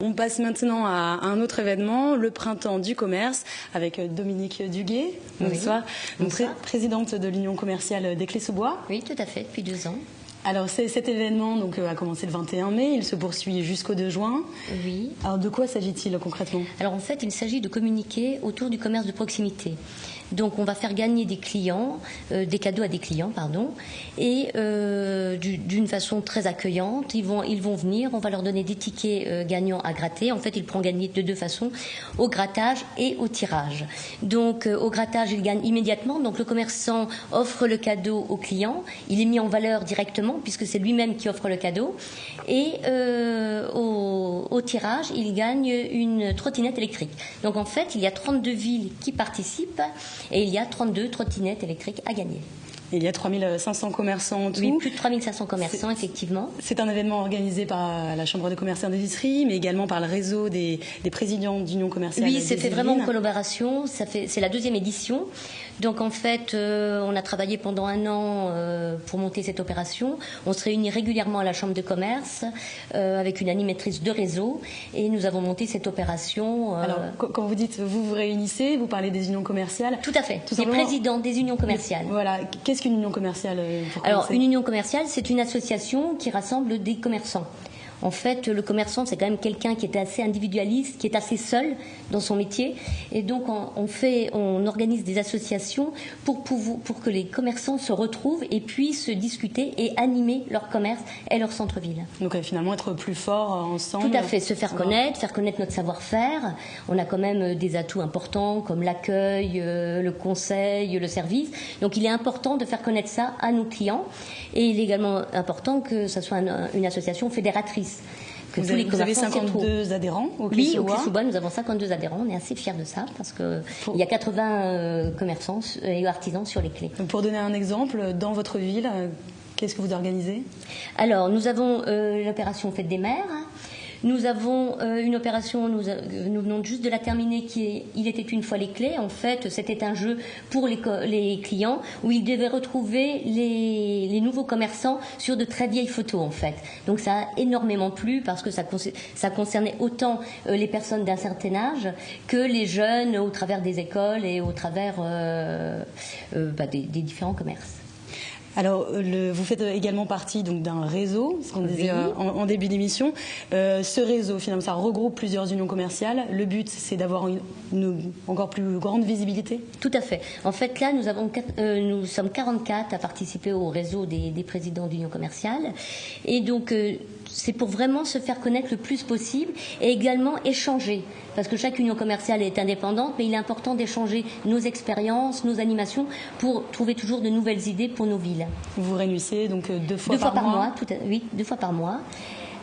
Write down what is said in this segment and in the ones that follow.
On passe maintenant à un autre événement, le Printemps du commerce, avec Dominique Duguet. Bonsoir. Oui. Bonsoir. Présidente de l'Union commerciale des Clés-sous-Bois. Oui, tout à fait, depuis 2 ans. Alors cet événement a commencé le 21 mai, il se poursuit jusqu'au 2 juin. Oui. Alors de quoi s'agit-il concrètement? Alors en fait, il s'agit de communiquer autour du commerce de proximité. Donc on va faire gagner des clients, des cadeaux à des clients, pardon, et d'une façon très accueillante. Ils vont venir, on va leur donner des tickets gagnants à gratter. En fait, ils pourront gagner de 2 façons, au grattage et au tirage. Donc au grattage, ils gagnent immédiatement. Donc le commerçant offre le cadeau au client. Il est mis en valeur directement puisque c'est lui-même qui offre le cadeau. Et au tirage, il gagne une trottinette électrique. Donc en fait, il y a 32 villes qui participent. Et il y a 32 trottinettes électriques à gagner. Il y a 3500 commerçants en tout. Oui, plus de 3500 commerçants, effectivement. C'est un événement organisé par la Chambre de commerce et d'industrie, mais également par le réseau des présidents d'union commerciale. Oui, c'est fait vraiment en collaboration. C'est la 2e édition. Donc en fait, on a travaillé pendant 1 an pour monter cette opération. On se réunit régulièrement à la Chambre de commerce avec une animatrice de réseau et nous avons monté cette opération. Alors, quand vous dites vous vous réunissez, vous parlez des unions commerciales. Tout à fait, les présidents des unions commerciales. Voilà, qu'est-ce qu'une union commerciale pour Alors, commencer? une union commerciale, c'est une association qui rassemble des commerçants. En fait, le commerçant, c'est quand même quelqu'un qui est assez individualiste, qui est assez seul dans son métier. Et donc, on organise des associations pour que les commerçants se retrouvent et puissent discuter et animer leur commerce et leur centre-ville. Donc, finalement, être plus forts ensemble. Tout à fait, se faire connaître notre savoir-faire. On a quand même des atouts importants comme l'accueil, le conseil, le service. Donc, il est important de faire connaître ça à nos clients. Et il est également important que ça soit une association fédératrice. Vous avez 52 adhérents au Clés-sous-Bois. Oui, au Clés-sous-Bois, nous avons 52 adhérents. On est assez fiers de ça parce qu'il y a 80 commerçants et artisans sur les clés. Donc pour donner un exemple, dans votre ville, qu'est-ce que vous organisez? Alors, nous avons l'opération Fête des Mères. Nous avons une opération, nous venons juste de la terminer, qui est « Il était une fois les clés ». En fait, c'était un jeu pour les clients où ils devaient retrouver les nouveaux commerçants sur de très vieilles photos, en fait. Donc ça a énormément plu parce que ça concernait autant les personnes d'un certain âge que les jeunes au travers des écoles et au travers des différents commerces. Alors, vous faites également partie d'un réseau, ce qu'on disait en début d'émission. Ce réseau, finalement, ça regroupe plusieurs unions commerciales. Le but, c'est d'avoir une encore plus grande visibilité. Tout à fait. En fait, là, nous sommes 44 à participer au réseau des présidents d'unions commerciales. Et donc, c'est pour vraiment se faire connaître le plus possible et également échanger. Parce que chaque union commerciale est indépendante, mais il est important d'échanger nos expériences, nos animations pour trouver toujours de nouvelles idées pour nos villes. Vous vous réunissez donc 2 fois par mois. Oui, 2 fois par mois.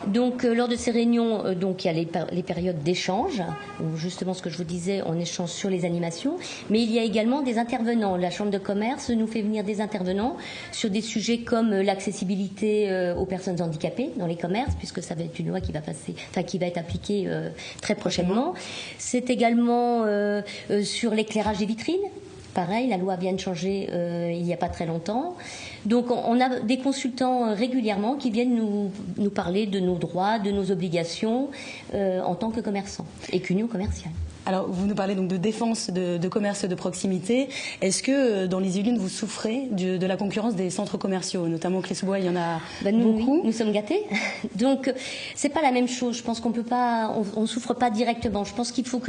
Donc, lors de ces réunions, il y a les périodes d'échange, où justement ce que je vous disais, on échange sur les animations, mais il y a également des intervenants. La Chambre de commerce nous fait venir des intervenants sur des sujets comme l'accessibilité aux personnes handicapées dans les commerces, puisque ça va être une loi qui va être appliquée très prochainement. C'est également sur l'éclairage des vitrines. Pareil, la loi vient de changer il n'y a pas très longtemps. Donc on a des consultants régulièrement qui viennent nous parler de nos droits, de nos obligations en tant que commerçants et qu'union commerciale. Alors, vous nous parlez donc de défense de commerce de proximité. Est-ce que dans les Yvelines, vous souffrez de la concurrence des centres commerciaux, notamment au Clés-sous-Bois, il y en a beaucoup? Oui, nous sommes gâtés. Donc, c'est pas la même chose. Je pense qu'on peut pas, on souffre pas directement. Je pense qu'il faut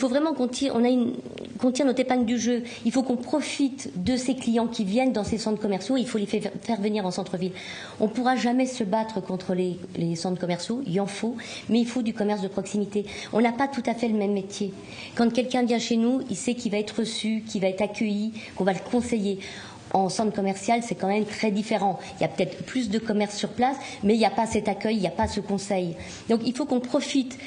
vraiment qu'on tire notre épingle du jeu. Il faut qu'on profite de ces clients qui viennent dans ces centres commerciaux. Il faut les faire venir en centre-ville. On pourra jamais se battre contre les centres commerciaux. Il en faut, mais il faut du commerce de proximité. On n'a pas tout à fait le même métier. Quand quelqu'un vient chez nous, il sait qu'il va être reçu, qu'il va être accueilli, qu'on va le conseiller. En centre commercial, c'est quand même très différent. Il y a peut-être plus de commerce sur place, mais il n'y a pas cet accueil, il n'y a pas ce conseil. Donc il faut qu'on profite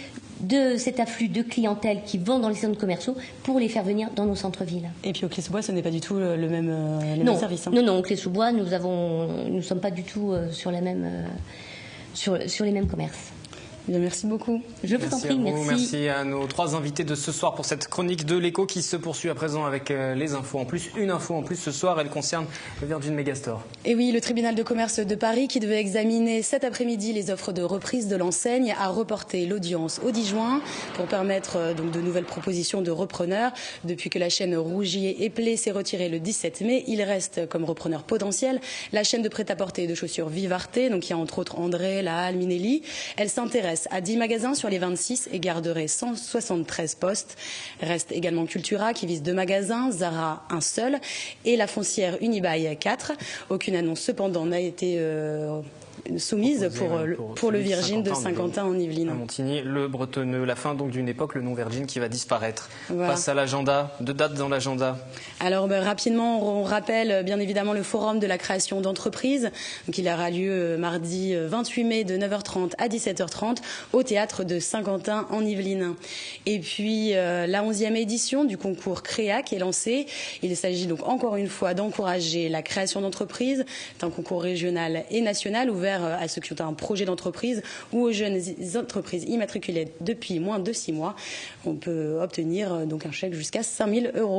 de cet afflux de clientèle qui vont dans les centres commerciaux pour les faire venir dans nos centres-villes. Et puis au Clés-sous-Bois, ce n'est pas du tout le même service. Hein. Non, au Clés-sous-Bois, nous sommes pas du tout sur les mêmes commerces. Bien, merci beaucoup. Je vous en prie, merci. Merci à nos 3 invités de ce soir pour cette chronique de l'Écho qui se poursuit à présent avec les infos en plus. Une info en plus ce soir, elle concerne le Virgin Megastore. Et oui, le tribunal de commerce de Paris, qui devait examiner cet après-midi les offres de reprise de l'enseigne, a reporté l'audience au 10 juin pour permettre donc de nouvelles propositions de repreneurs. Depuis que la chaîne Rougier et Play s'est retirée le 17 mai, il reste comme repreneur potentiel la chaîne de prêt-à-porter et de chaussures Vivarte, donc il y a entre autres André, La Halle, Minelli. Elle s'intéresse à 10 magasins sur les 26 et garderait 173 postes. Reste également Cultura qui vise 2 magasins, Zara un seul et la foncière Unibail 4. Aucune annonce cependant n'a été soumise pour le Virgin de Saint-Quentin en Yvelines. À Montigny, le bretonneux, la fin donc d'une époque, le nom Virgin qui va disparaître. Voilà. Passe à l'agenda, 2 dates dans l'agenda. Alors rapidement, on rappelle bien évidemment le forum de la création d'entreprises. Donc, il aura lieu mardi 28 mai de 9h30 à 17h30 au théâtre de Saint-Quentin en Yvelines. Et puis la 11e édition du concours Créac est lancée. Il s'agit donc encore une fois d'encourager la création d'entreprises. C'est un concours régional et national ouvert à ceux qui ont un projet d'entreprise ou aux jeunes entreprises immatriculées depuis moins de 6 mois. On peut obtenir donc un chèque jusqu'à 5 000 €.